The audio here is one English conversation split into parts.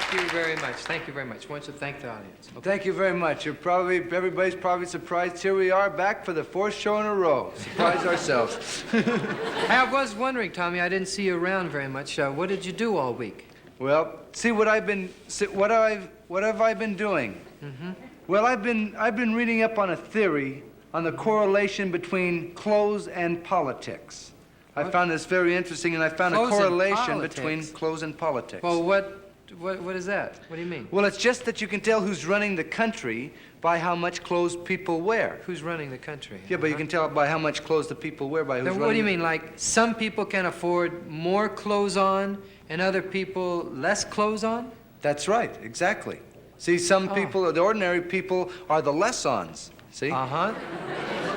Thank you very much. Thank you very much. Why don't you thank the audience? Okay. Thank you very much. Everybody's probably surprised. Here we are back for the fourth show in a row. Surprised ourselves. I was wondering, Tommy, I didn't see you around very much. What did you do all week? Well, see what have I been doing? Mm-hmm. Well, I've been reading up on a theory on the correlation between clothes and politics. I found this very interesting, and I found a correlation between clothes and politics. Well, what is that? What do you mean? Well, it's just that you can tell who's running the country by how much clothes people wear. Who's running the country? Yeah, but you can tell by how much clothes the people wear by who's running. What do you mean? Like some people can afford more clothes on and other people less clothes on? That's right, exactly. See, some people, the ordinary people, are the less-ons. See? Uh-huh.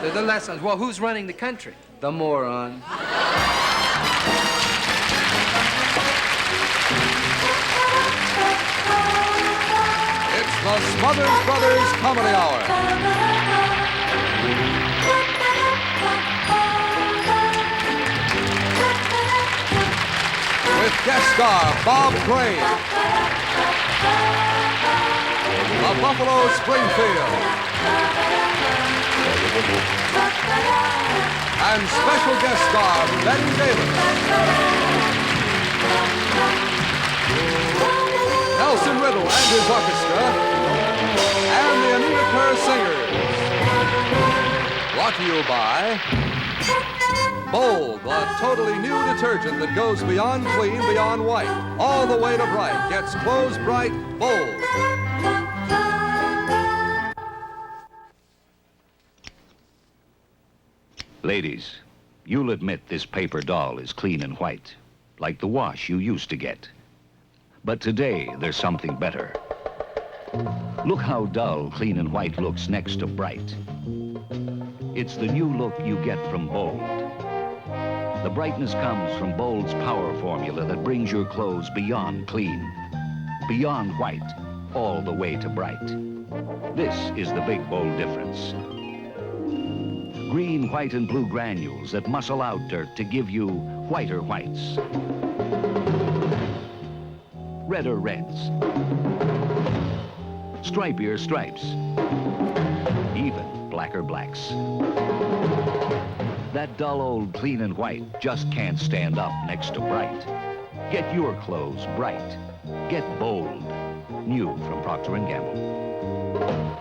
They're the less-ons. Well, who's running the country? The moron. It's the Smothers Brothers Comedy Hour. With guest star Bob Crane, the Buffalo Springfield, and special guest star Bette Davis. Nelson Riddle and his orchestra, and the Anita Kerr Singers. Brought to you by Bold, the totally new detergent that goes beyond clean, beyond white, all the way to bright. Gets clothes bright, Bold. Ladies, you'll admit this paper doll is clean and white, like the wash you used to get. But today, there's something better. Look how dull clean and white looks next to bright. It's the new look you get from Bold. The brightness comes from Bold's power formula that brings your clothes beyond clean, beyond white, all the way to bright. This is the big Bold difference. Green, white, and blue granules that muscle out dirt to give you whiter whites, redder reds, stripier stripes, even blacker blacks. That dull old clean and white just can't stand up next to bright. Get your clothes bright. Get Bold. New from Procter & Gamble.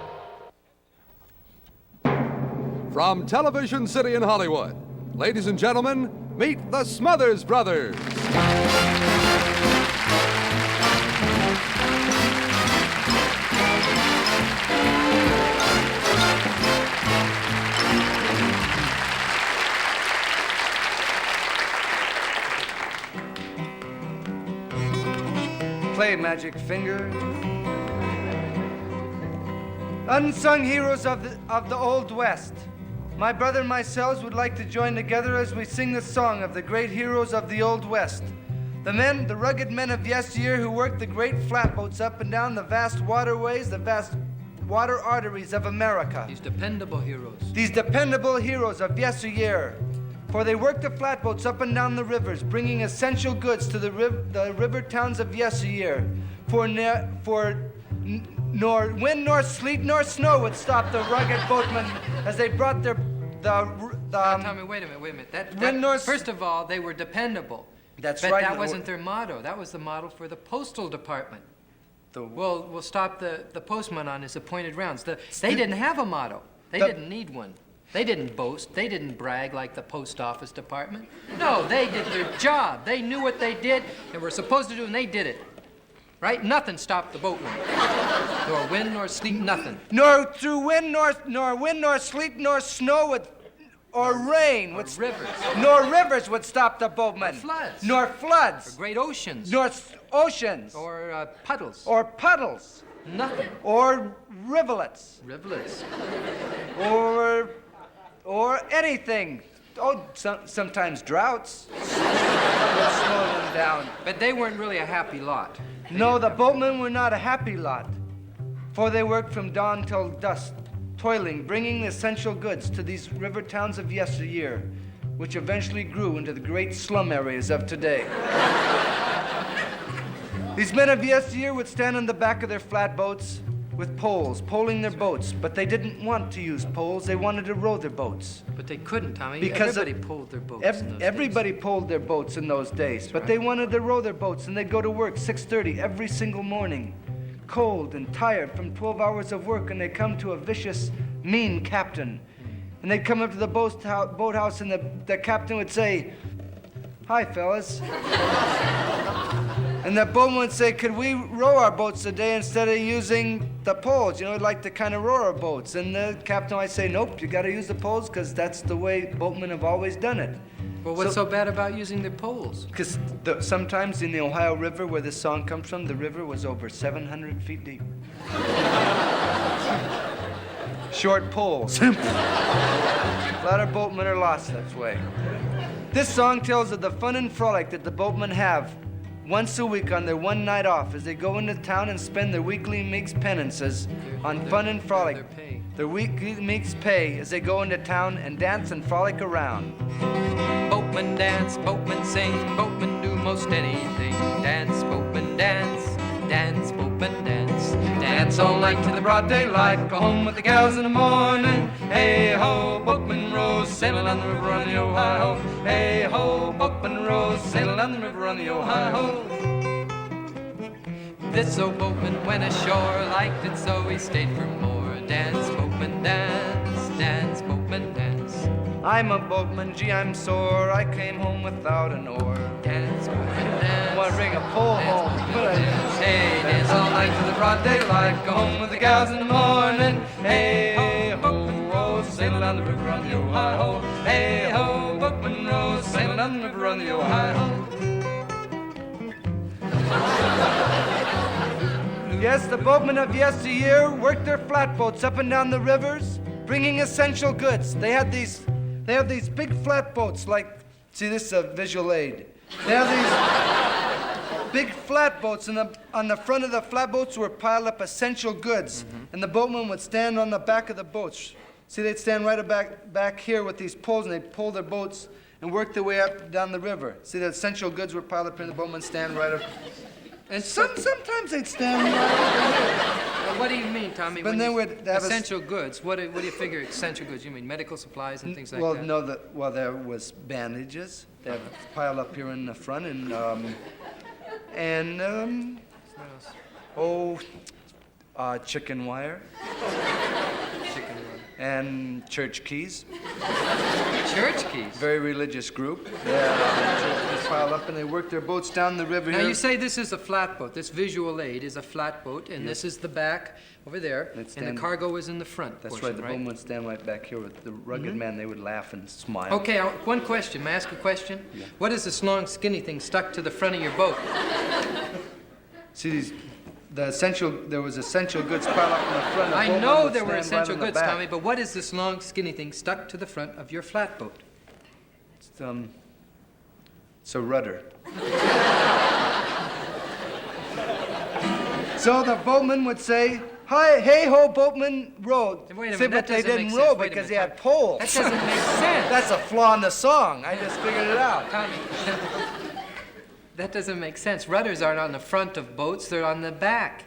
From Television City in Hollywood, ladies and gentlemen, meet the Smothers Brothers. Play, magic finger. Unsung heroes of the Old West. My brother and myself would like to join together as we sing the song of the great heroes of the Old West. The men, the rugged men of yesteryear who worked the great flatboats up and down the vast waterways, the vast water arteries of America. These dependable heroes. These dependable heroes of yesteryear. For they worked the flatboats up and down the rivers, bringing essential goods to the river towns of yesteryear. Nor wind, nor sleet, nor snow would stop the rugged boatmen as they brought Tommy, wait a minute. First of all, they were dependable. That's but right. That wasn't their motto. That was the motto for the postal department. We'll stop the postman on his appointed rounds. They didn't have a motto. They didn't need one. They didn't boast. They didn't brag like the post office department. No, they did their job. They knew what they did and were supposed to do, and they did it. Right? Nothing stopped the boatmen. Nor wind, nor sleet, nothing. Nor through wind, nor sleet, nor snow or rain. Or rivers. Nor rivers would stop the boatmen. Or floods. Nor floods. Or great oceans. Nor oceans. Or puddles. Or puddles. Nothing. Or rivulets. Rivulets. Or anything. Oh, sometimes droughts would slow them down. But they weren't really a happy lot. No, the boatmen were not a happy lot, for they worked from dawn till dusk, toiling, bringing essential goods to these river towns of yesteryear, which eventually grew into the great slum areas of today. These men of yesteryear would stand on the back of their flatboats with poles, poling their boats, but they didn't want to use poles. They wanted to row their boats. But they couldn't, Tommy. Because everybody pulled their boats. in those Everybody days. pulled their boats in those days, but they wanted to row their boats, and they'd go to work 6:30 every single morning, cold and tired from 12 hours of work, and they'd come to a vicious, mean captain. And they'd come up to the boathouse, and the captain would say, "Hi, fellas." And the boatman would say, "Could we row our boats today instead of using the poles? You know, we'd like to kind of row our boats." And the captain might say, "Nope, you got to use the poles because that's the way boatmen have always done it." Well, what's so bad about using the poles? Because sometimes in the Ohio River, where this song comes from, the river was over 700 feet deep. Short poles. A lot of boatmen are lost that way. This song tells of the fun and frolic that the boatmen have once a week on their one night off as they go into town and spend their weekly meek's penances on fun and frolic. Their pay. Their weekly meek's pay as they go into town and dance and frolic around. Boatmen dance, boatmen sing, boatmen do most anything. Dance, boatmen dance, dance, boatmen dance. Dance all night to the broad daylight, go home with the gals in the morning. Hey ho, boatmen row, sailing on the river on the Ohio. Hey ho, boatmen row, sailing on the river on the Ohio. This old boatman went ashore, liked it so he stayed for more. Dance, boatman dance, dance, boatman dance. I'm a boatman, gee, I'm sore. I came home without an oar. Dance, boatman dance. I want to bring a pole home. Hey, dance all night to the broad daylight. Go home with the gals in the morning. Hey, boatman row, sailing on the river on the Ohio. Hey ho, boatman row, sailing on the river on the Ohio. Yes, the boatmen of yesteryear worked their flatboats up and down the rivers, bringing essential goods. They have these big flatboats, like, see, this is a visual aid. They have these big flatboats, and on the front of the flatboats were piled up essential goods, and the boatmen would stand on the back of the boats. See, they'd stand right back here with these poles, and they'd pull their boats and work their way up down the river. See, the essential goods were piled up here, and the boatmen stand right up. And sometimes they'd stand right over here. What do you mean, Tommy? But when then you- we'd have essential goods. What do you figure essential goods? You mean medical supplies and things like Well, that? no, there was bandages that piled up here in the front, chicken wire Chicken wire. and church keys. Church keys. Very religious group. Church keys piled up, and they worked their boats down the river Now here. you say this is a flatboat. This visual aid is a flatboat, and this is the back over there, Let's and stand- the cargo is in the front. That's portion, right. The boatmen would stand right back here with the rugged man. They would laugh and smile. Okay, one question. May I ask a question? Yeah. What is this long, skinny thing stuck to the front of your boat? See there was essential goods piled up in the front. The I boatmen know would there were stand right essential in the goods, back. Tommy, but what is this long, skinny thing stuck to the front of your flatboat? It's a rudder. So the boatman would say, "Hi, hey ho, boatman, row." Wait a minute, See, that but they doesn't didn't make row sense. Wait a because minute, he had Tommy. poles. That doesn't make sense. That's a flaw in the song. I just figured it out. Tommy, that doesn't make sense. Rudders aren't on the front of boats, they're on the back.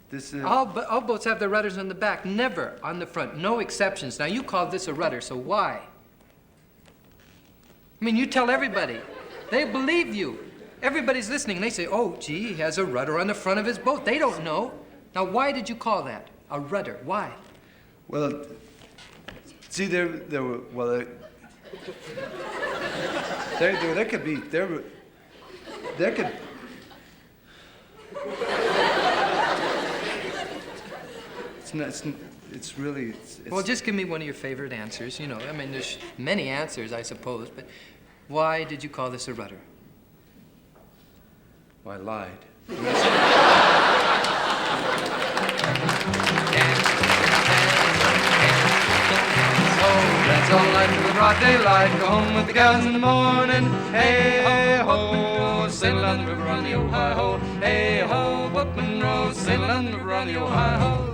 This is All boats have their rudders on the back, never on the front. No exceptions. Now, you called this a rudder, so why? I mean, you tell everybody. They believe you. Everybody's listening. They say, oh, gee, he has a rudder on the front of his boat. They don't know. Now, why did you call that a rudder? Why? well. See, there were well. There could be there could. It's really. Well, just give me one of your favorite answers. You know, I mean, there's many answers, I suppose, but why did you call this a rudder? I lied. That's all night to the broad daylight. Go home with the gals in the morning. Hey ho, sailing on the river on the Ohio. Hey ho, boatman row, sailing on the river on the Ohio.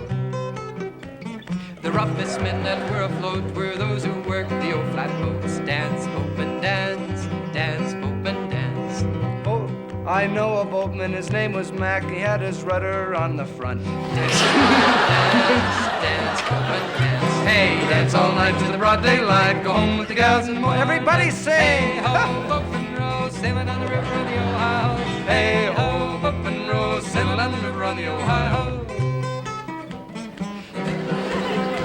The roughest men that were afloat were those who worked the old flatboats. Dance, boatman, dance, dance, boatman, dance. Oh, I know a boatman, his name was Mac, he had his rudder on the front. Dance, boatman, dance. Hey, dance all night to the broad daylight. Go home with the gals and more. Everybody sing! Hey, ho, boatman row, sailing on the river on the Ohio. Hey, ho, boatman row, sailing on the river on the Ohio.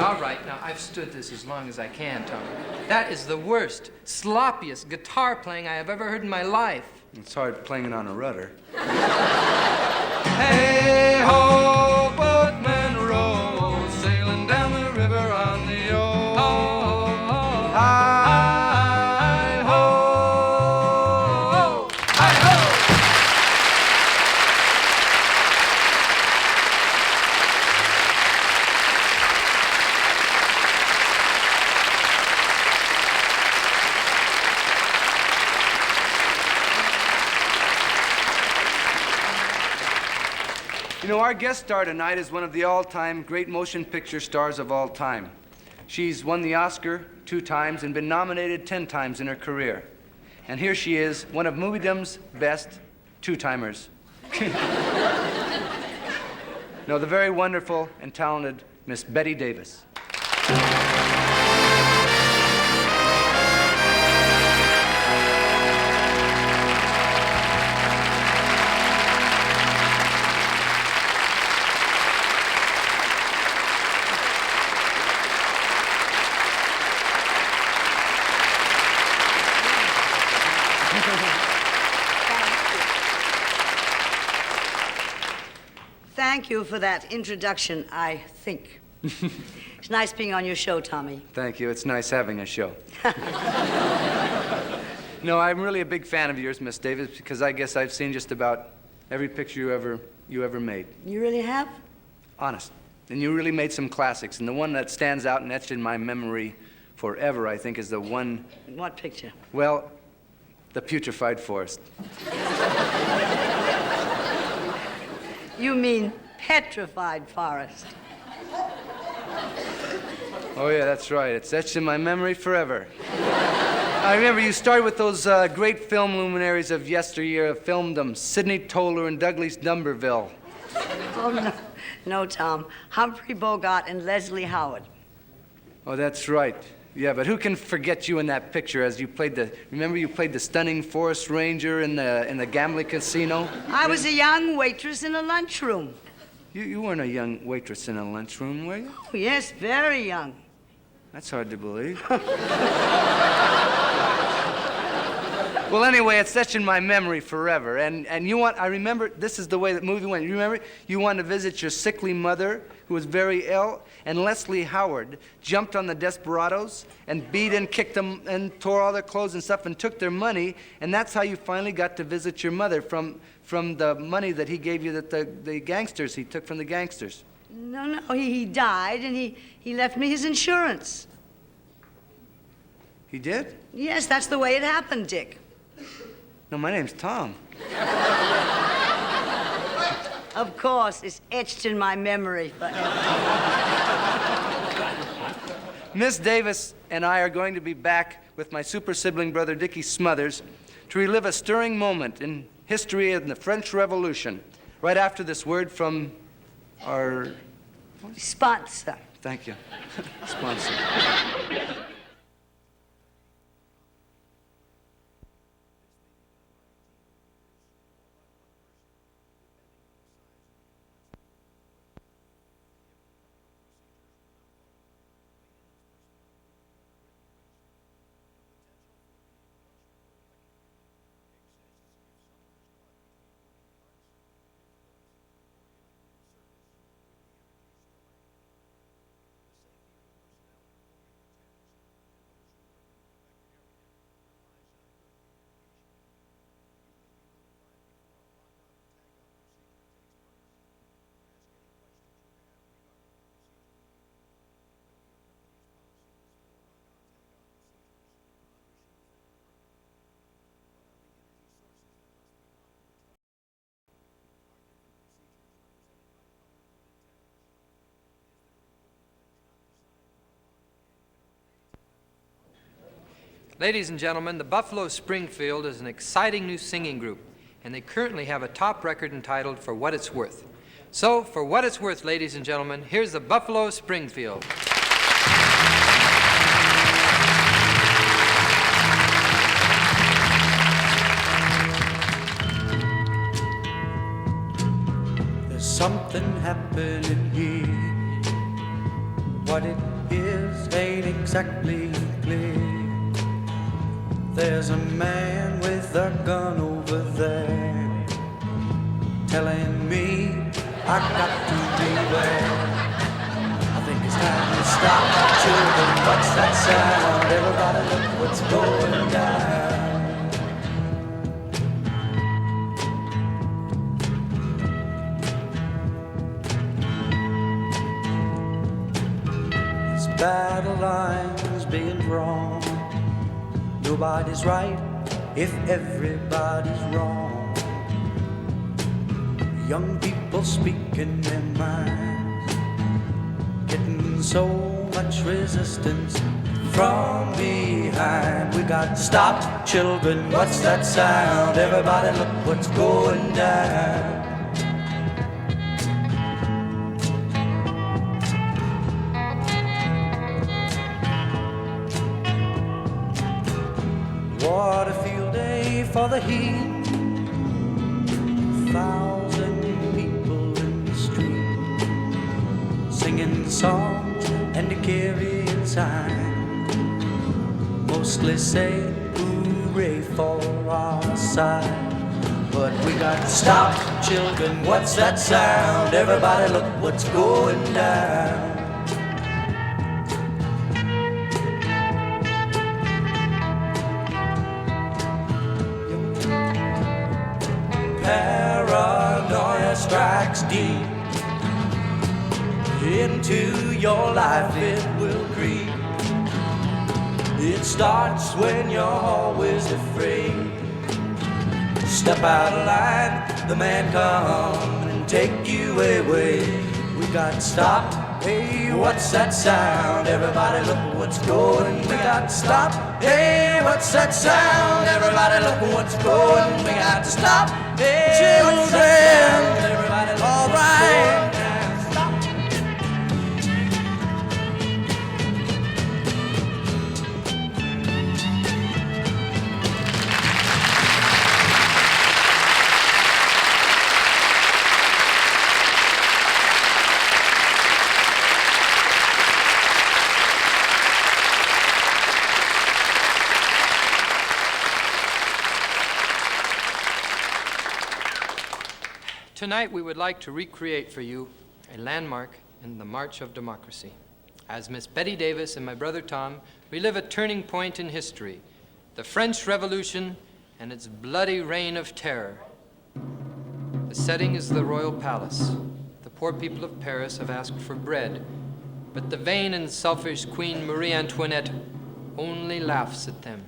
All right, now I've stood this as long as I can, Tom. That is the worst, sloppiest guitar playing I have ever heard in my life. It's hard playing it on a rudder. Hey ho, boatman row, sailing down the river on the Ohio. Hi ho, hi ho. You know, our guest star tonight is one of the all-time great motion picture stars of all time. She's won the Oscar 2 times and been nominated 10 times in her career. And here she is, one of moviedom's best 2-timers. No, the very wonderful and talented Miss Bette Davis. Thank you for that introduction, I think. It's nice being on your show, Tommy. Thank you. It's nice having a show. No, I'm really a big fan of yours, Miss Davis, because I guess I've seen just about every picture you ever made. You really have? Honest. And you really made some classics. And the one that stands out and etched in my memory forever, I think, is the one... What picture? Well, the Putrefied Forest. You mean Petrified Forest. Oh, yeah, that's right. It's etched in my memory forever. I remember you started with those great film luminaries of yesteryear, filmed them, Sidney Toler and Douglas Dumberville. Oh, no. No, Tom. Humphrey Bogart and Leslie Howard. Oh, that's right. Yeah, but who can forget you in that picture as you played the... Remember you played the stunning forest ranger in the gambling casino? I was a young waitress in a lunchroom. You weren't a young waitress in a lunchroom, were you? Oh, yes, very young. That's hard to believe. Well, anyway, it's etched in my memory forever. And I remember, this is the way that movie went. You remember, you wanted to visit your sickly mother, who was very ill, and Leslie Howard jumped on the desperados and beat and kicked them and tore all their clothes and stuff and took their money, and that's how you finally got to visit your mother from the money that he gave you that the gangsters, he took from the gangsters. No, he died, and he left me his insurance. He did? Yes, that's the way it happened, Dick. No, my name's Tom. Of course, it's etched in my memory forever. Miss Davis and I are going to be back with my super sibling brother Dickie Smothers to relive a stirring moment in history in the French Revolution right after this word from our... Sponsor. Thank you. Sponsor. Ladies and gentlemen, the Buffalo Springfield is an exciting new singing group. and they currently have a top record entitled For What It's Worth. So, for what it's worth, ladies and gentlemen, here's the Buffalo Springfield. There's something happening here. What it is ain't exactly clear. There's a man with a gun over there telling me I got to beware. I think it's time to stop. Children, what's that sound? Everybody look what's going down. This battle line's being drawn. Nobody's right if everybody's wrong. Young people speaking their minds, getting so much resistance from behind. We got to stop, children, what's that sound? Everybody look what's going down. What a field day for the heat. 1,000 people in the street, singing songs and carrying signs. Mostly say hooray for our side. But we got to stop, children, what's that sound? Everybody look what's going down. Paranoia strikes deep into your life, it will creep. It starts when you're always afraid. Step out of line, the man come and take you away. We got to stop, hey, what's that sound? Everybody look what's going. We got to stop, hey, what's that sound? Everybody look what's going. We got to stop, hey, children, everybody look all right. Tonight, we would like to recreate for you a landmark in the March of Democracy. As Miss Bette Davis and my brother Tom relive a turning point in history, the French Revolution and its bloody reign of terror. The setting is the royal palace. The poor people of Paris have asked for bread, but the vain and selfish Queen Marie Antoinette only laughs at them.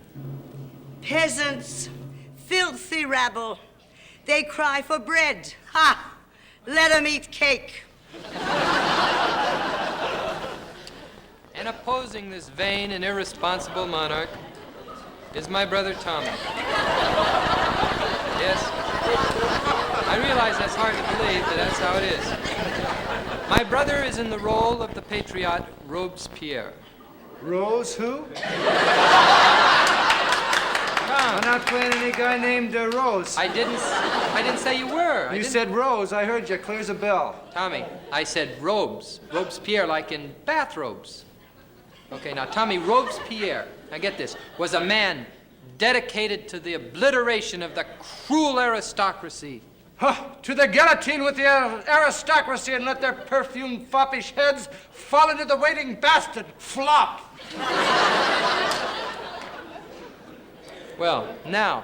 Peasants, filthy rabble, they cry for bread. Ha! Let them eat cake. And opposing this vain and irresponsible monarch is my brother Tommy. Yes, I realize that's hard to believe, but that's how it is. My brother is in the role of the patriot Robespierre. Rose who? I'm not playing any guy named Rose. I didn't say you were. You said Rose. I heard you. Clear as a bell. Tommy, I said robes. Robespierre, like in bathrobes. Okay, now, Tommy, Robespierre, now get this, was a man dedicated to the obliteration of the cruel aristocracy. Huh, to the guillotine with the aristocracy and let their perfumed foppish heads fall into the waiting bastard. Flop. Well, now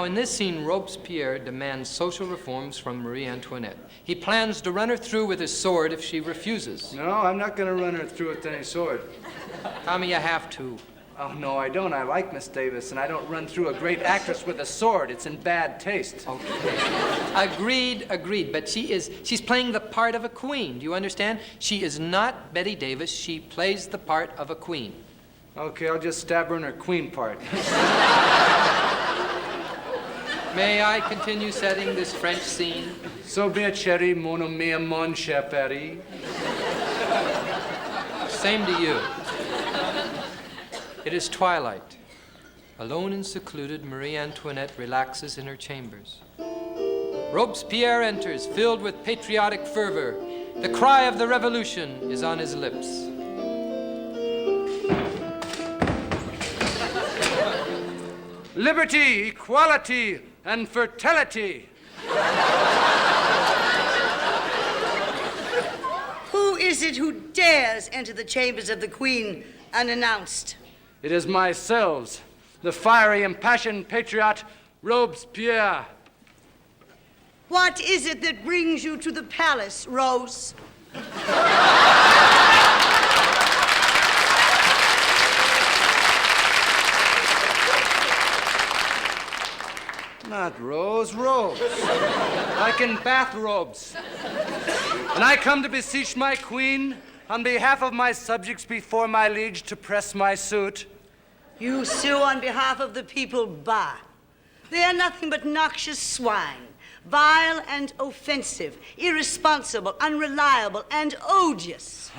in this scene, Robespierre demands social reforms from Marie Antoinette. He plans to run her through with his sword if she refuses. No, I'm not going to run her through with any sword. Tommy, you have to. Oh, no, I don't. I like Miss Davis, and I don't run through a great actress with a sword. It's in bad taste. Okay. Agreed. But she's playing the part of a queen. Do you understand? She is not Bette Davis. She plays the part of a queen. Okay, I'll just stab her in her queen part. May I continue setting this French scene? So be it, chérie, mon ami, mon cher Paris. Same to you. It is twilight. Alone and secluded, Marie Antoinette relaxes in her chambers. Robespierre enters, filled with patriotic fervor. The cry of the revolution is on his lips. Liberty, equality, and fertility. Who is it who dares enter the chambers of the Queen unannounced? It is myself, the fiery, impassioned patriot, Robespierre. What is it that brings you to the palace, Rose? Not Rose, Rose. Like in bathrobes. And I come to beseech my queen on behalf of my subjects before my liege to press my suit. You sue on behalf of the people, bah. They are nothing but noxious swine, vile and offensive, irresponsible, unreliable, and odious.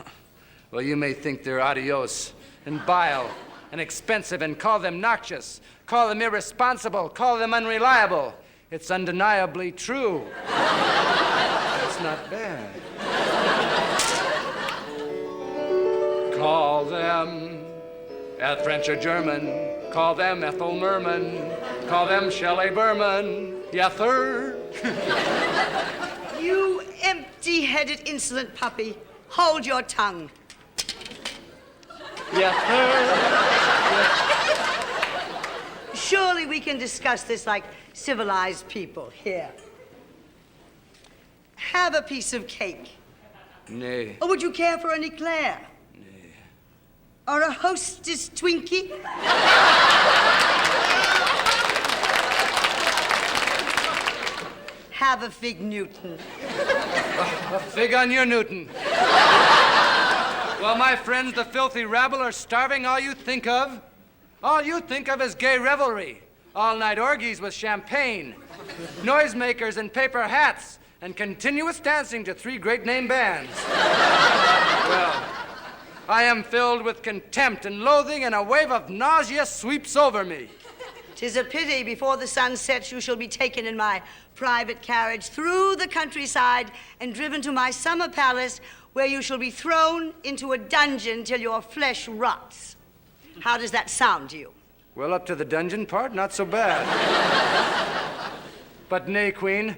Well, you may think they're adios and vile and expensive and call them noxious, call them irresponsible, call them unreliable. It's undeniably true. It's not bad. Call them French or German, call them Ethel Merman, call them Shelley Berman, yether. You empty-headed, insolent puppy, hold your tongue. Surely we can discuss this like civilized people. Here. Have a piece of cake. Nay. Or would you care for an eclair? Nay. Or a Hostess Twinkie? Have a fig Newton. A fig on your Newton. While my friends, the filthy rabble, are starving, all you think of is gay revelry, all-night orgies with champagne, noisemakers in paper hats, and continuous dancing to 3 great-name bands. Well, I am filled with contempt and loathing, and a wave of nausea sweeps over me. 'Tis a pity before the sun sets you shall be taken in my private carriage through the countryside and driven to my summer palace, where you shall be thrown into a dungeon till your flesh rots. How does that sound to you? Well, up to the dungeon part, not so bad. But nay, Queen,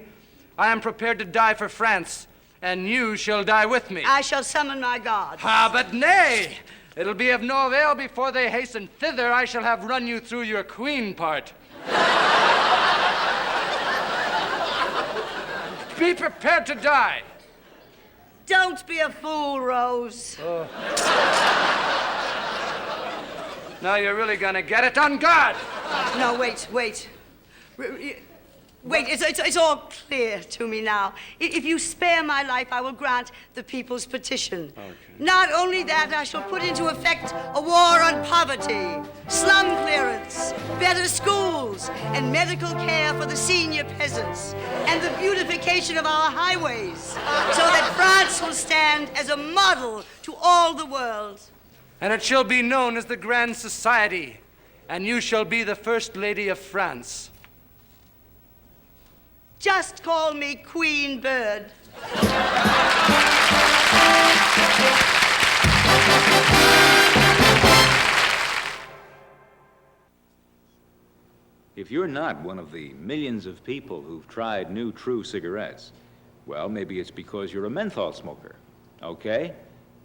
I am prepared to die for France, and you shall die with me. I shall summon my God. Ah, but nay! It'll be of no avail before they hasten thither. I shall have run you through your queen part. Be prepared to die. Don't be a fool, Rose. Now you're really gonna get it on guard. No, wait. Wait, it's all clear to me now. If you spare my life, I will grant the people's petition. Okay. Not only that, I shall put into effect a war on poverty, slum clearance, better schools, and medical care for the senior peasants, and the beautification of our highways, so that France will stand as a model to all the world. And it shall be known as the Grand Society, and you shall be the First Lady of France. Just call me Queen Bird. If you're not one of the millions of people who've tried new True cigarettes, well, maybe it's because you're a menthol smoker. Okay?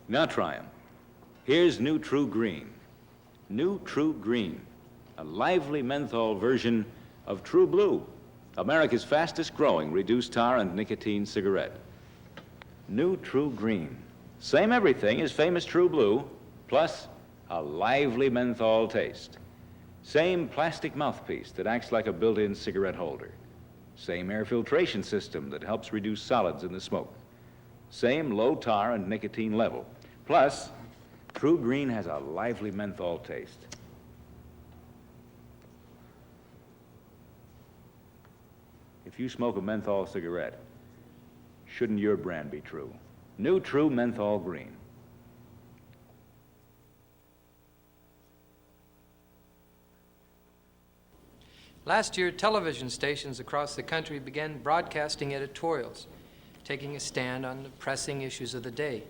Now try them. Here's New True Green. New True Green, a lively menthol version of True Blue, America's fastest growing reduced tar and nicotine cigarette. New True Green. Same everything as famous True Blue, plus a lively menthol taste. Same plastic mouthpiece that acts like a built-in cigarette holder. Same air filtration system that helps reduce solids in the smoke. Same low tar and nicotine level. Plus, True Green has a lively menthol taste. If you smoke a menthol cigarette, shouldn't your brand be true? New True Menthol Green. Last year, television stations across the country began broadcasting editorials, taking a stand on the pressing issues of the day.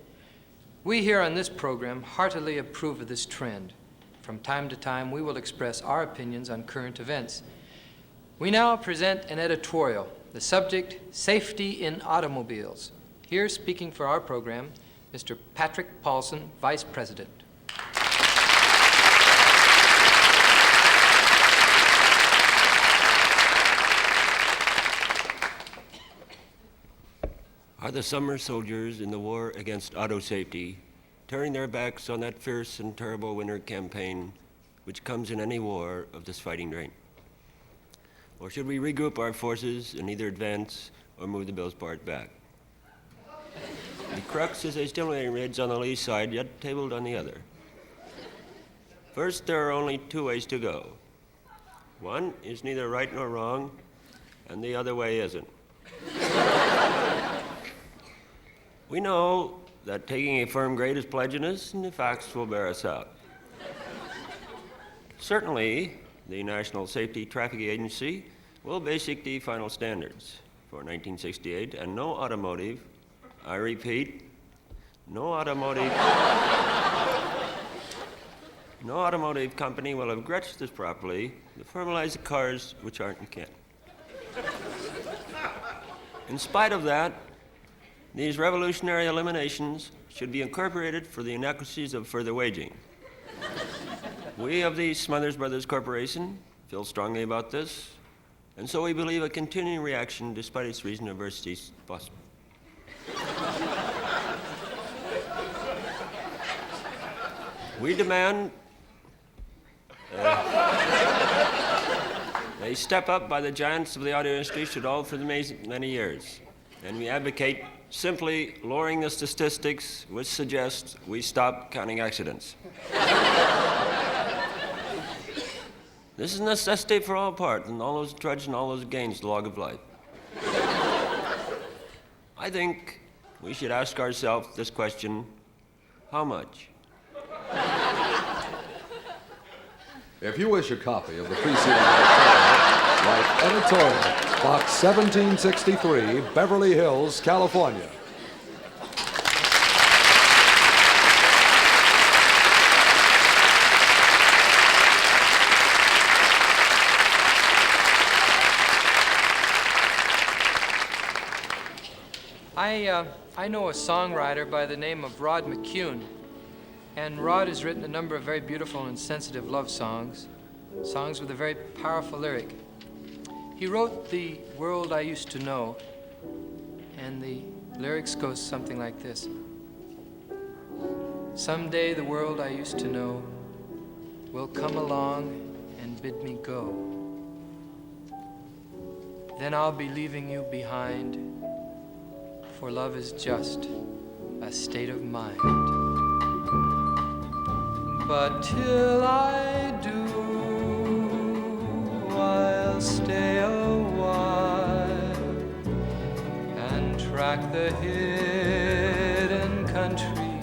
We here on this program heartily approve of this trend. From time to time, we will express our opinions on current events. We now present an editorial, the subject, Safety in Automobiles. Here speaking for our program, Mr. Patrick Paulson, Vice President. Are the summer soldiers in the war against auto safety turning their backs on that fierce and terrible winter campaign which comes in any war of this fighting rain? Or should we regroup our forces and either advance or move the Bill's part back? The crux is a stimulating ridge on the lee side, yet tabled on the other. First, there are only two ways to go. One is neither right nor wrong, and the other way isn't. We know that taking a firm grade is pledginess, and the facts will bear us out. Certainly, the National Safety Traffic Agency will basic the final standards for 1968, and no automotive, I repeat, no automotive company will have grudged this properly to formalize the cars which aren't in Kent. In spite of that, these revolutionary eliminations should be incorporated for the inadequacies of further waging. We of the Smothers Brothers Corporation feel strongly about this, and so we believe a continuing reaction, despite its reason adversity, is possible. We demand a step up by the giants of the auto industry should hold for the many years, and we advocate simply lowering the statistics which suggest we stop counting accidents. This is a necessity for all parts, and all those trudge and all those gains, the log of life. I think we should ask ourselves this question: how much? If you wish a copy of the preceding editorial, write editorial, Box 1763, Beverly Hills, California. I know a songwriter by the name of Rod McCune, and Rod has written a number of very beautiful and sensitive love songs, songs with a very powerful lyric. He wrote The World I Used to Know, and the lyrics go something like this. Someday the world I used to know will come along and bid me go. Then I'll be leaving you behind, for love is just a state of mind. But till I do, I'll stay a while and track the hidden country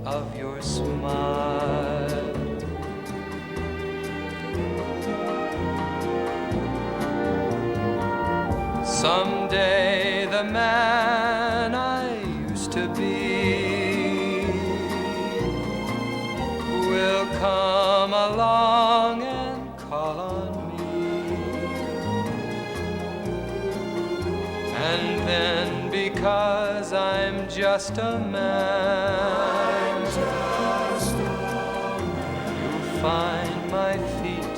of your smile. Someday the man I used to be will come along and call on me. And then because I'm just a man, you find my feet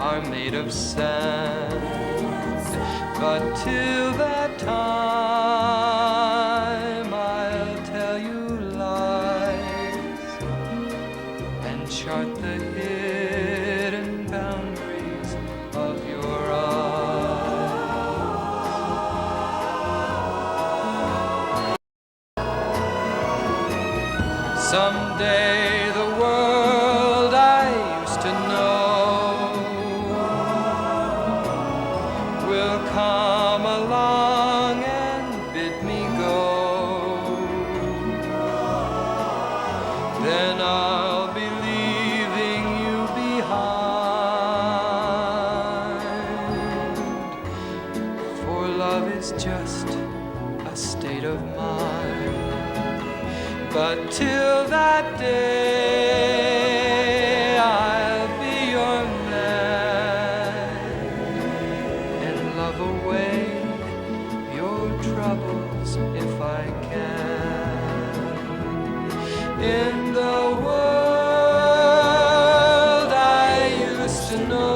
are made of sand. But till that time, I'll tell you lies and chart the hidden boundaries of your eyes. Someday the world I used to know will come along is just a state of mind. But till that day, I'll be your man and love away your troubles if I can. In the world I used to know,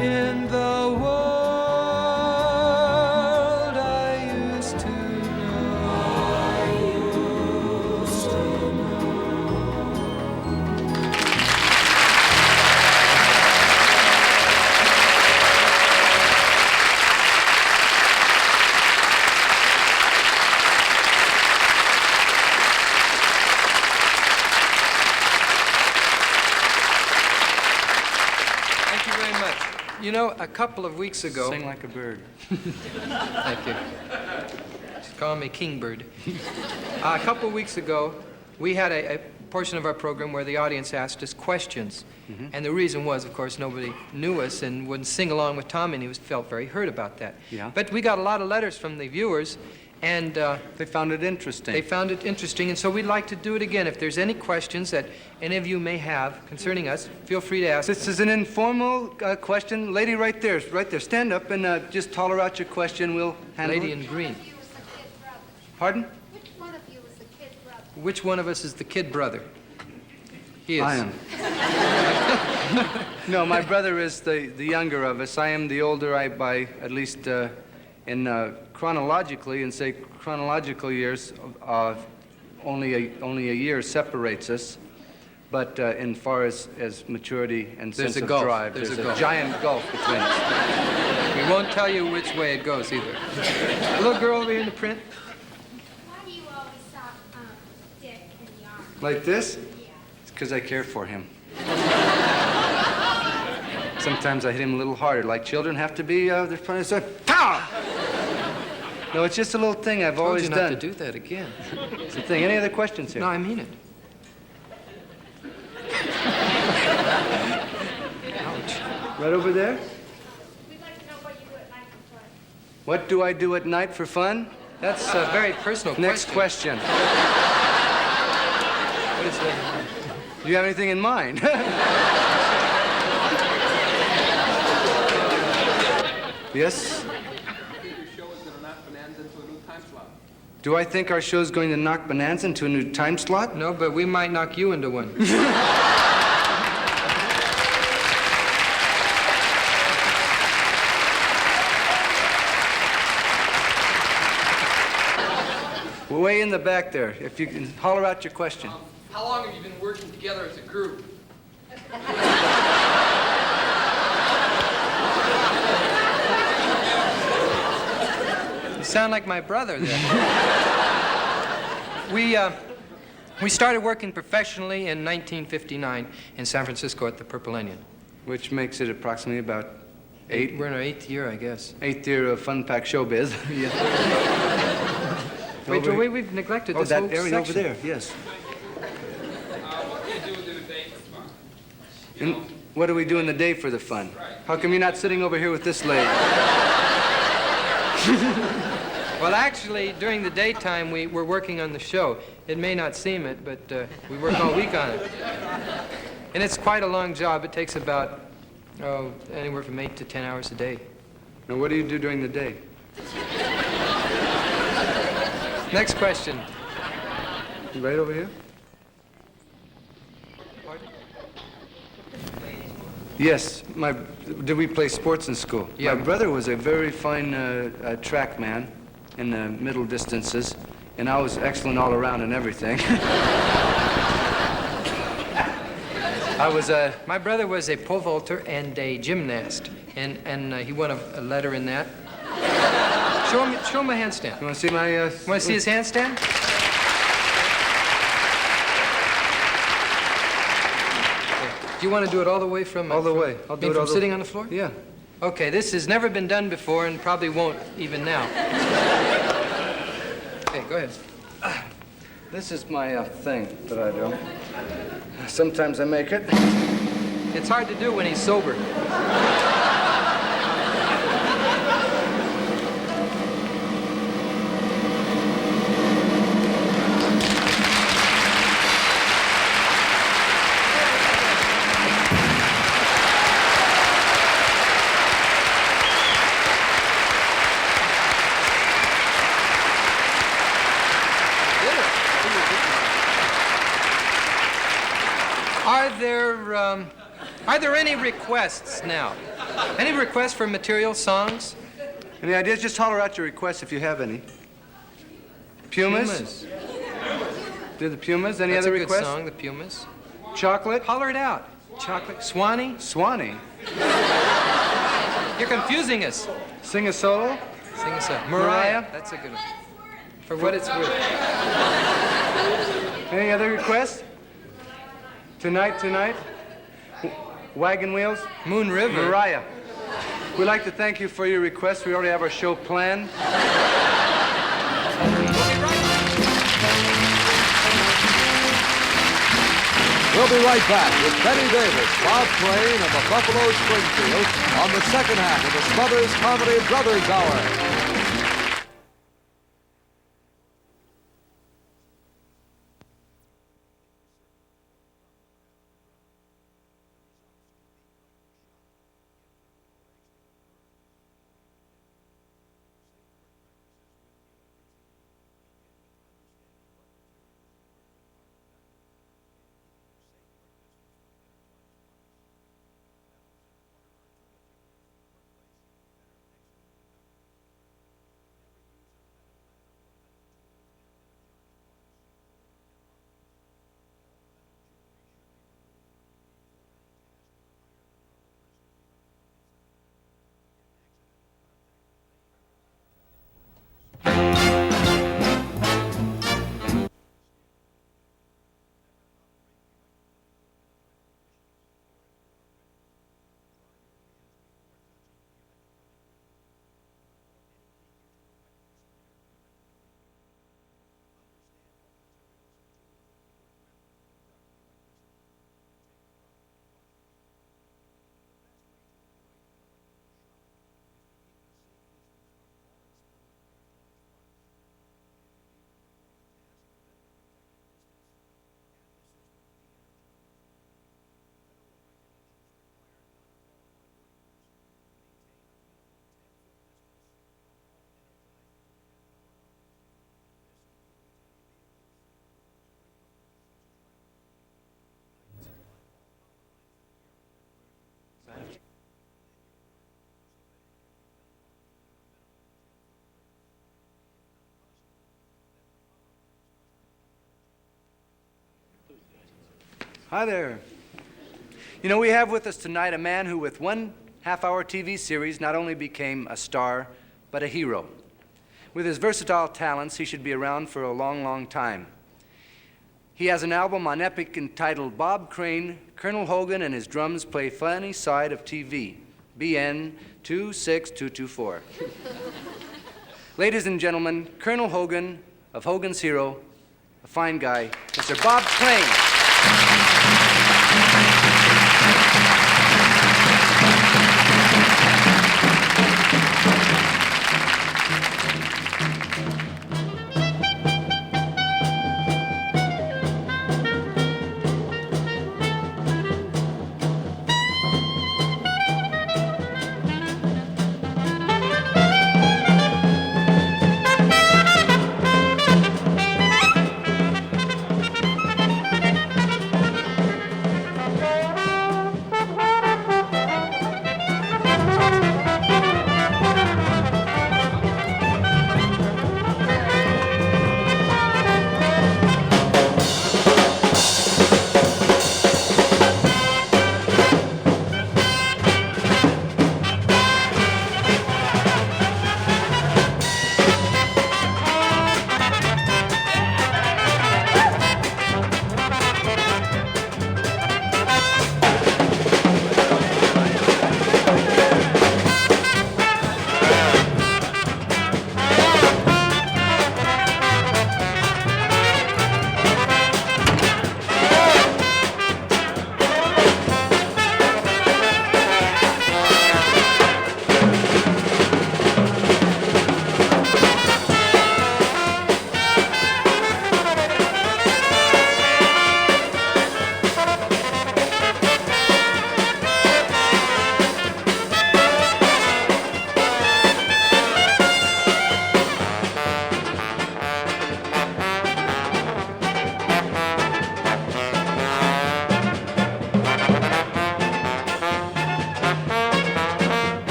in the world I used to You know, a couple of weeks ago... Sing like a bird. Thank you. Just call me Kingbird. A couple of weeks ago, we had a portion of our program where the audience asked us questions. And the reason was, of course, nobody knew us and wouldn't sing along with Tommy, and he felt very hurt about that. Yeah. But we got a lot of letters from the viewers, and... they found it interesting. They found it interesting, and so we'd like to do it again. If there's any questions that any of you may have concerning us, feel free to ask. This is an informal question. Lady right there. Stand up and just holler out your question. We'll handle Lady it. in green. Pardon? Which one of you is the kid brother? Which one of us is the kid brother? He is. I am. No, my brother is the younger of us. I am the older. By at least in chronologically, and say chronological years, only a year separates us. But in far as maturity and There's sense a of gulf. drive, There's there's a a gulf. giant gulf between us. We won't tell you which way it goes either. The little girl over here in the print. Why do you always stop Dick in the arm? Like this? Yeah. It's because I care for him. Sometimes I hit him a little harder, like children have to be. They're trying to say, pow! No, it's just a little thing I've Told always you not done. to do that again. It's a thing. Any other questions here? No, I mean it. Ouch. Right over there? We'd like to know what you do at night for fun. What do I do at night for fun? That's a very personal Next question. What is that? Do you have anything in mind? Yes? Do I think our show's going to knock Bonanza into a new time slot? No, but we might knock you into one. Way in the back there. If you can holler out your question. How long have you been working together as a group? You sound like my brother there. We started working professionally in 1959 in San Francisco at the Purple Onion. Which makes it approximately about 8. We're in our 8th year, I guess. 8th year of Fun Pack Showbiz. Wait, Over- we've neglected Oh, this that whole area section. over there, yes. And what do we do in the day for the fun? How come you're not sitting over here with this lady? Well, actually, during the daytime, we're working on the show. It may not seem it, but we work all week on it. And it's quite a long job. It takes about, anywhere from 8 to 10 hours a day. Now, what do you do during the day? Next question. Right over here? Yes. Did we play sports in school? Yeah. My brother was a very fine track man in the middle distances, and I was excellent all around in everything. My brother was a pole vaulter and a gymnast, and he won a letter in that. Show him a handstand. You want to see my... Want to see his handstand? Do you want to do it all the way from... All the way. I'll do it all from the- sitting on the floor? Yeah. Okay, this has never been done before and probably won't even now. Okay, go ahead. This is my thing that I do. Sometimes I make it. It's hard to do when he's sober. Are there any requests now? Any requests for material songs? Any ideas? Just holler out your requests if you have any. Pumas? Do the Pumas? Any That's other a good requests? song, the Pumas. Chocolate? Holler it out. Chocolate. Swanee? Swanee. You're confusing us. Sing a solo? Sing us a Mariah? That's a good one. For what it's worth. Any other requests? Tonight? Wagon Wheels? Moon River. Mariah. We'd like to thank you for your request. We already have our show planned. We'll be right back with Betty Davis, Bob Crane, and the Buffalo Springfield on the second half of the Smothers Comedy Brothers Hour. Hi there. You know, we have with us tonight a man who, with one half-hour TV series, not only became a star, but a hero. With his versatile talents, he should be around for a long, long time. He has an album on Epic entitled Bob Crane, Colonel Hogan and His Drums Play Funny Side of TV, BN 26224. Ladies and gentlemen, Colonel Hogan of Hogan's Hero, a fine guy, Mr. Bob Crane.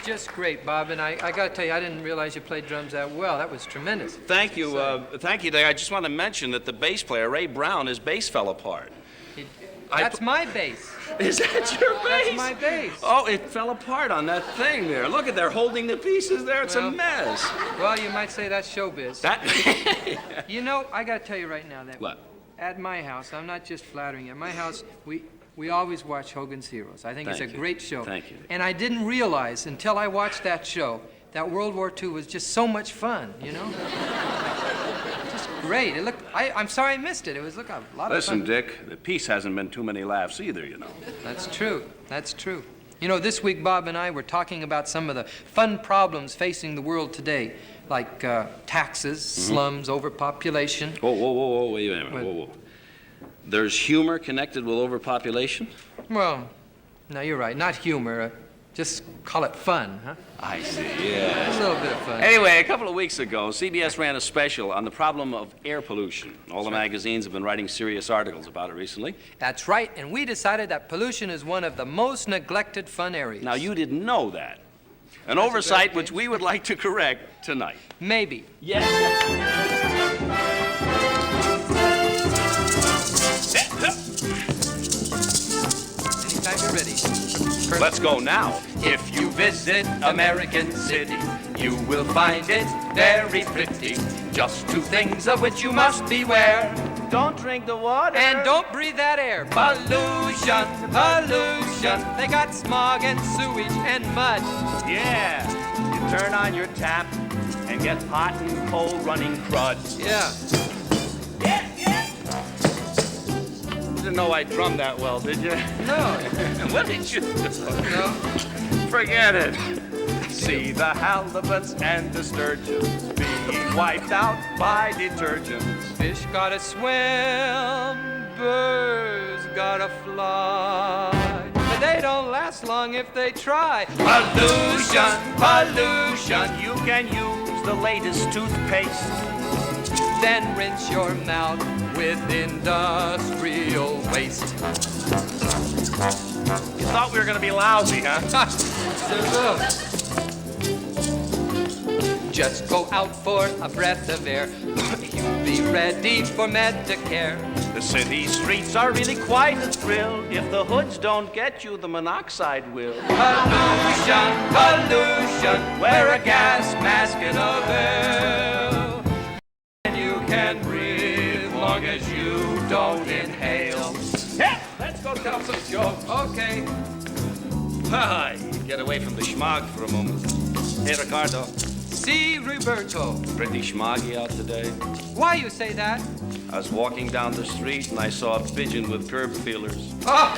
just great, Bob, and I got to tell you, I didn't realize you played drums that well. That was tremendous. Thank you, Dave. I just want to mention that the bass player, Ray Brown, his bass fell apart. That's my bass. Is that your bass? That's my bass. Oh, it fell apart on that thing there. Look at, they're holding the pieces there. It's a mess. Well, you might say that's showbiz. That. You know, I got to tell you right now that What? at my house, I'm not just flattering you. At my house, we always watch Hogan's Heroes. I think it's a great show. Thank you. And I didn't realize until I watched that show that World War II was just so much fun, you know? Just great. It looked, I'm sorry I missed it. It was a lot of fun. Listen, Dick, the piece hasn't been too many laughs either, you know. That's true. That's true. You know, this week Bob and I were talking about some of the fun problems facing the world today, like taxes, slums, overpopulation. Whoa, wait a minute. Whoa. There's humor connected with overpopulation? Well, no, you're right. Not humor. Just call it fun, huh? I see, yeah. A little bit of fun. Anyway, a couple of weeks ago, CBS ran a special on the problem of air pollution. All the magazines have been writing serious articles about it recently. That's right, and we decided that pollution is one of the most neglected fun areas. Now, you didn't know that. An oversight which we would like to correct tonight. Maybe. Yes. Anytime you're ready. Let's go now. If you visit American City, you will find it very pretty. Just two things of which you must beware. Don't drink the water. And don't breathe that air. Pollution, pollution. They got smog and sewage and mud. Yeah. You turn on your tap and get hot and cold running crud. Yeah. You didn't know I drummed that well, did you? No. What did you do? No. Forget it. See the halibuts and the sturgeons being wiped out by detergents. Fish gotta swim, birds gotta fly, but they don't last long if they try. Pollution, pollution. You can use the latest toothpaste. Then rinse your mouth with industrial waste. You thought we were going to be lousy, huh? Just go out for a breath of air. You'll be ready for Medicare. The city streets are really quite a thrill. If the hoods don't get you, the monoxide will. Pollution, pollution. Wear a gas mask in a veil. And you can breathe long as you don't inhale. Yeah, let's go tell some jokes. Okay. Hi, get away from the schmog for a moment. Hey, Ricardo. See, Roberto. Pretty schmoggy out today. Why you say that? I was walking down the street and I saw a pigeon with curb feelers. Or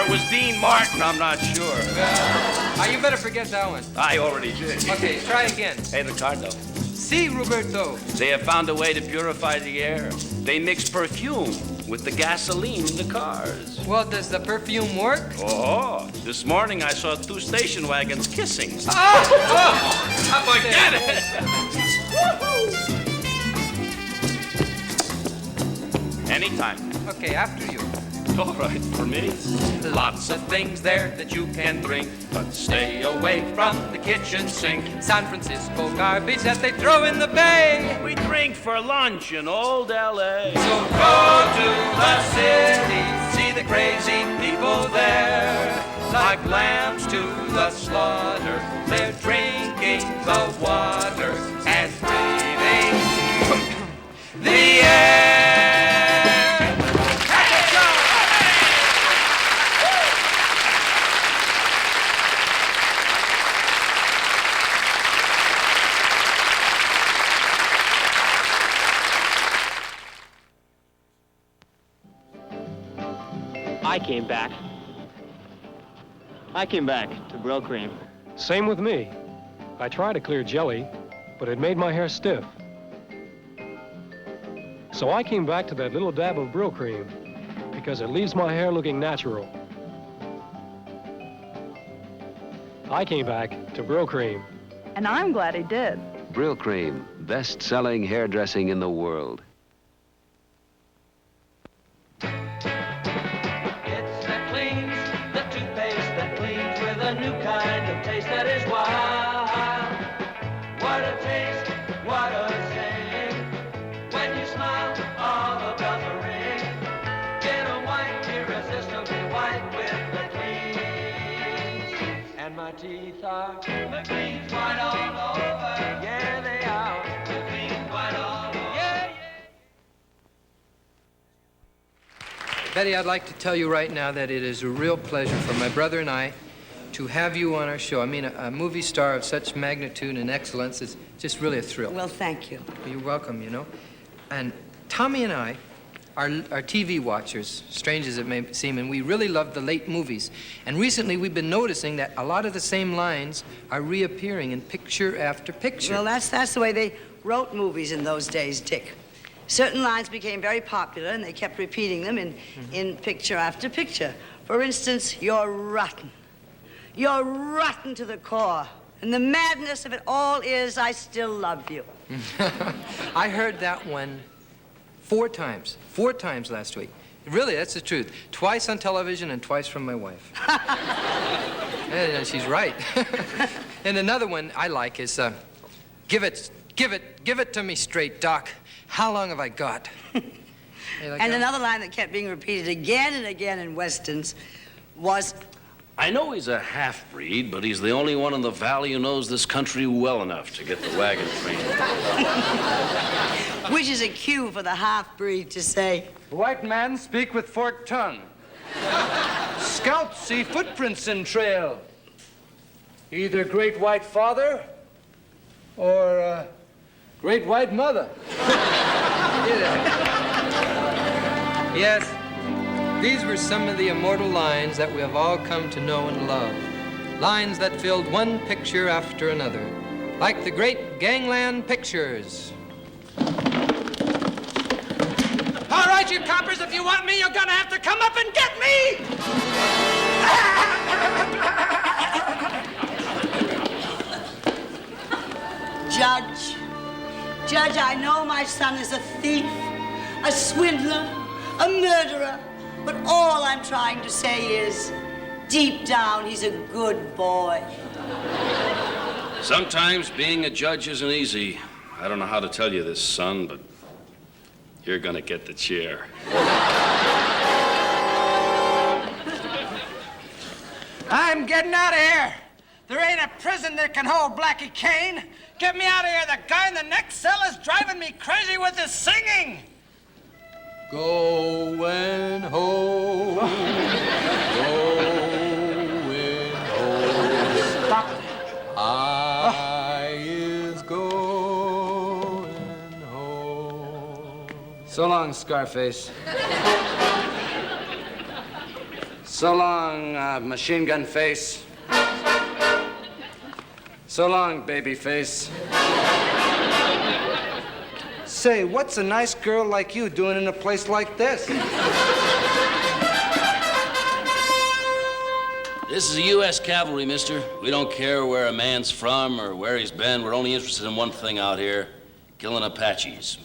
it was Dean Martin, I'm not sure. You better forget that one. I already did. Okay, try again. Hey, Ricardo. See, Roberto. They have found a way to purify the air. They mix perfume with the gasoline in the cars. Well, does the perfume work? Oh, this morning I saw 2 station wagons kissing. Forget it! Anytime. Okay, after you. All right, for me. Lots of things there that you can drink, but stay away from the kitchen sink. San Francisco garbage that they throw in the bay. We drink for lunch in old L.A. So go to the city, see the crazy people there. Like lambs to the slaughter, they're drinking the water and breathing the air. I came back to Brill Cream. Same with me. I tried to clear jelly, but it made my hair stiff. So I came back to that little dab of Brill Cream because it leaves my hair looking natural. I came back to Brill Cream. And I'm glad he did. Brill Cream, best-selling hairdressing in the world. It's that cleans, the toothpaste that cleans with a new kind of my teeth are the green white all over. Yeah, they are the green white all over. Yeah, yeah. Betty, I'd like to tell you right now that it is a real pleasure for my brother and I to have you on our show. I mean, a movie star of such magnitude and excellence is just really a thrill. Well, thank you. You're welcome, you know. And Tommy and I are TV watchers, strange as it may seem, and we really love the late movies. And recently we've been noticing that a lot of the same lines are reappearing in picture after picture. Well, that's the way they wrote movies in those days, Dick. Certain lines became very popular, and they kept repeating them in picture after picture. For instance, you're rotten. You're rotten to the core. And the madness of it all is, I still love you. I heard that one 4 times. 4 times last week. Really, that's the truth. Twice on television and twice from my wife. And she's right. And another one I like is, give it to me straight, Doc. How long have I got? And another line that kept being repeated again and again in Westerns was, I know he's a half-breed, but he's the only one in the valley who knows this country well enough to get the wagon train. which is a cue for the half-breed to say, White man speak with forked tongue. Scouts see footprints in trail. Either great white father or great white mother. Yes, these were some of the immortal lines that we have all come to know and love. Lines that filled one picture after another, like the great gangland pictures. All right, you coppers, if you want me, you're gonna have to come up and get me! Judge, I know my son is a thief, a swindler, a murderer, but all I'm trying to say is, deep down, he's a good boy. Sometimes being a judge isn't easy. I don't know how to tell you this, son, but you're gonna get the chair. I'm getting out of here. There ain't a prison that can hold Blackie Kane. Get me out of here. The guy in the next cell is driving me crazy with his singing. Going home, going home. Stop. I is going home. So long, Scarface. So long, machine gun face. So long, baby face. Say, what's a nice girl like you doing in a place like this? This is the U.S. Cavalry, mister. We don't care where a man's from or where he's been. We're only interested in one thing out here, killing Apaches.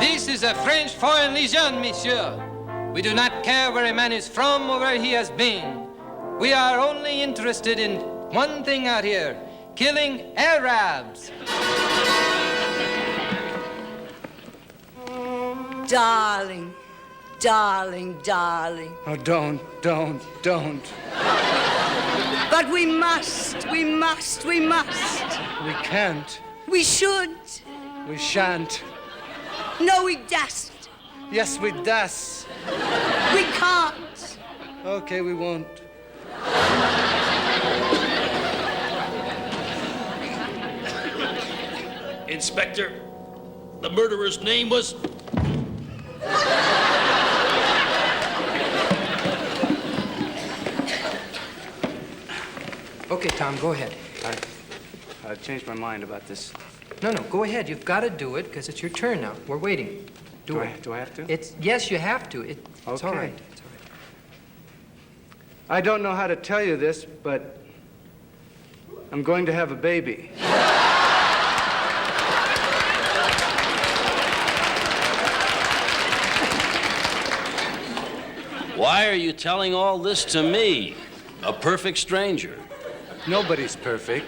This is a French Foreign Legion, monsieur. We do not care where a man is from or where he has been. We are only interested in one thing out here, killing Arabs. Darling, darling, darling. Oh, don't. But we must. We can't. We should. We shan't. No, we dasn't. Yes, we das. We can't. Okay, we won't. Inspector, the murderer's name was... Okay, Tom, go ahead. I've changed my mind about this. No, go ahead. You've got to do it because it's your turn now. We're waiting. Do it. Do I have to? Yes, you have to. It's Okay. all right. I don't know how to tell you this, but I'm going to have a baby. Why are you telling all this to me, a perfect stranger? Nobody's perfect.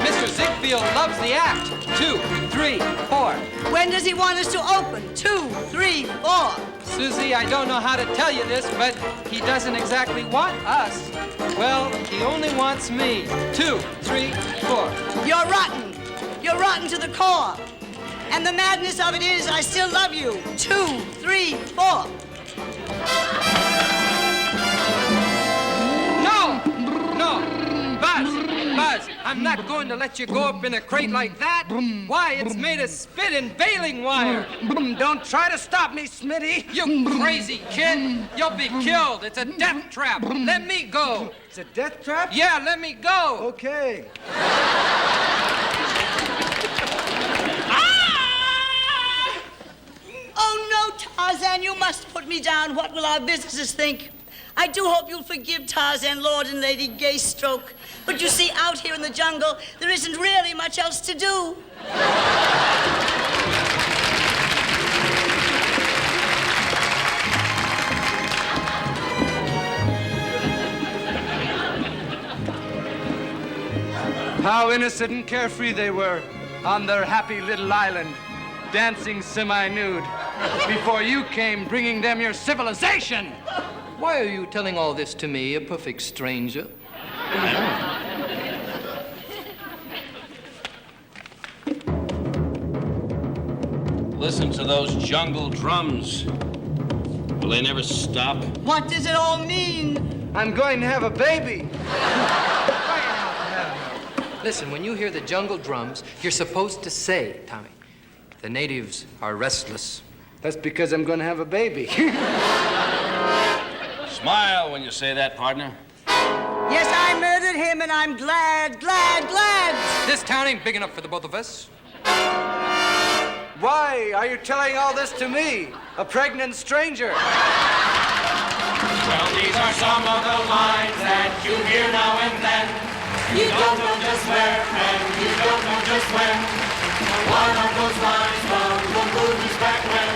Mr. Ziegfeld still loves the act. 2, 3, 4. When does he want us to open? 2, 3, 4. Susie, I don't know how to tell you this, but he doesn't exactly want us. Well, he only wants me. 2, 3, 4. You're rotten. You're rotten to the core. And the madness of it is, I still love you. 2, 3, 4. No, Buzz, I'm not going to let you go up in a crate like that. Why, it's made of spit and baling wire. Don't try to stop me, Smitty. You crazy kid. You'll be killed. It's a death trap. Let me go. It's a death trap? Yeah, let me go. Okay. Oh, no, Tarzan, you must put me down. What will our visitors think? I do hope you'll forgive Tarzan, Lord and Lady Gaystroke. But you see, out here in the jungle, there isn't really much else to do. How innocent and carefree they were on their happy little island, dancing semi-nude, before you came bringing them your civilization. Why are you telling all this to me, a perfect stranger? Listen to those jungle drums. Will they never stop? What does it all mean? I'm going to have a baby. Listen, when you hear the jungle drums, you're supposed to say, Tommy, the natives are restless. That's because I'm going to have a baby. Smile when you say that, partner. Yes, I murdered him, and I'm glad. This town ain't big enough for the both of us. Why are you telling all this to me, a pregnant stranger? Well, these are some of the lines that you hear now and then. You don't know just where, and you don't know just when. One of those lines from the movies back when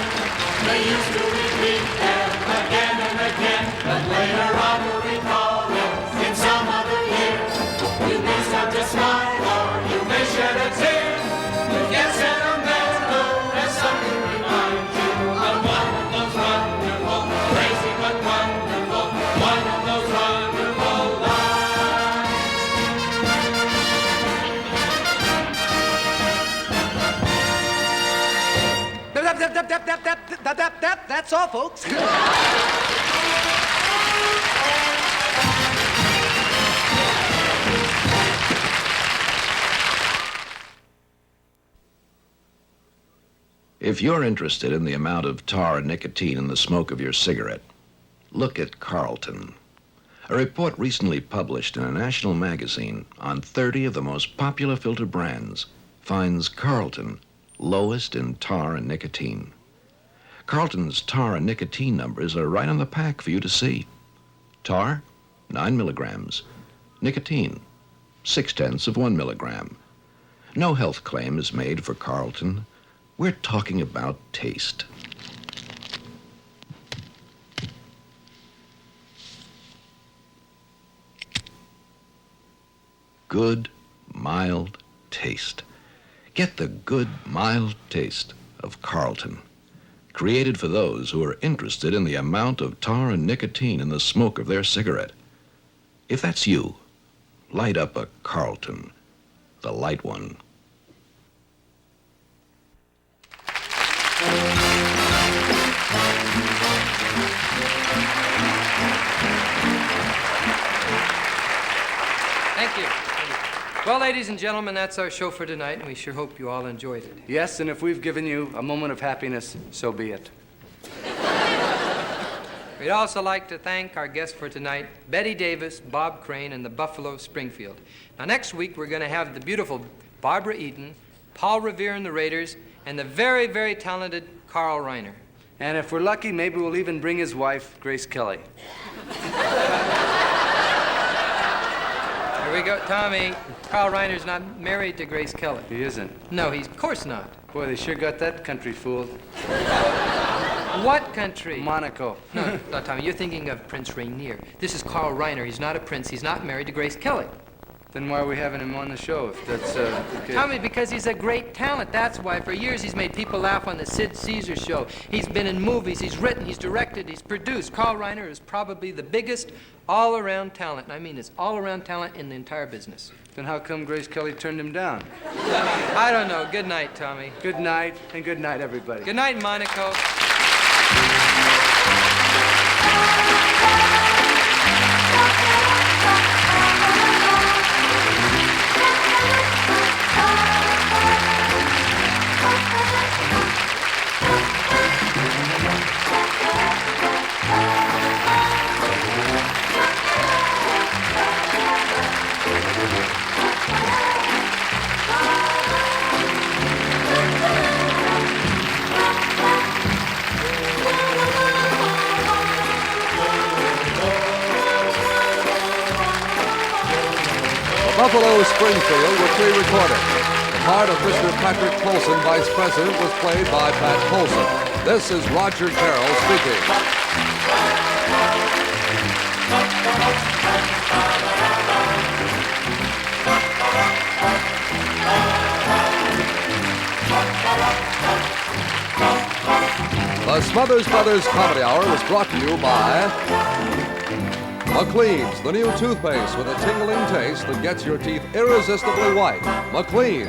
they used to repeat them again and again, but later on you'll recall them in some other year. You may stop to smile or you may shed a tear. You get sentimental as something reminds you of one of those wonderful, crazy but wonderful, one of those wonderful lines. That's all, folks. If you're interested in the amount of tar and nicotine in the smoke of your cigarette, look at Carlton. A report recently published in a national magazine on 30 of the most popular filter brands finds Carlton lowest in tar and nicotine. Carlton's tar and nicotine numbers are right on the pack for you to see. Tar, 9 milligrams. Nicotine, 0.6 of 1 milligram. No health claim is made for Carlton. We're talking about taste. Good, mild taste. Get the good, mild taste of Carlton. Created for those who are interested in the amount of tar and nicotine in the smoke of their cigarette. If that's you, light up a Carlton, the light one. Thank you. Well, ladies and gentlemen, that's our show for tonight, and we sure hope you all enjoyed it. Yes, and if we've given you a moment of happiness, so be it. We'd also like to thank our guests for tonight, Bette Davis, Bob Crane, and the Buffalo Springfield. Now, next week, we're going to have the beautiful Barbara Eaton, Paul Revere and the Raiders, and the very, very talented Carl Reiner. And if we're lucky, maybe we'll even bring his wife, Grace Kelly. Here we go, Tommy. Carl Reiner's not married to Grace Kelly. He isn't? No, he's, of course not. Boy, they sure got that country fooled. What country? Monaco. No, Tommy, you're thinking of Prince Rainier. This is Carl Reiner. He's not a prince. He's not married to Grace Kelly. Then why are we having him on the show if that's okay? Tommy, because he's a great talent, that's why. For years he's made people laugh on the Sid Caesar show. He's been in movies, he's written, he's directed, he's produced. Carl Reiner is probably the biggest all-around talent, and I mean it's all-around talent in the entire business. Then how come Grace Kelly turned him down? I don't know. Good night, Tommy. Good night, and good night, everybody. Good night, Monaco. Buffalo Springfield were pre-recorded. The part of Mr. Patrick Colson, Vice President, was played by Pat Colson. This is Roger Carroll speaking. The Smothers Brothers Comedy Hour was brought to you by McLean's, the new toothpaste with a tingling taste that gets your teeth irresistibly white. McLean's.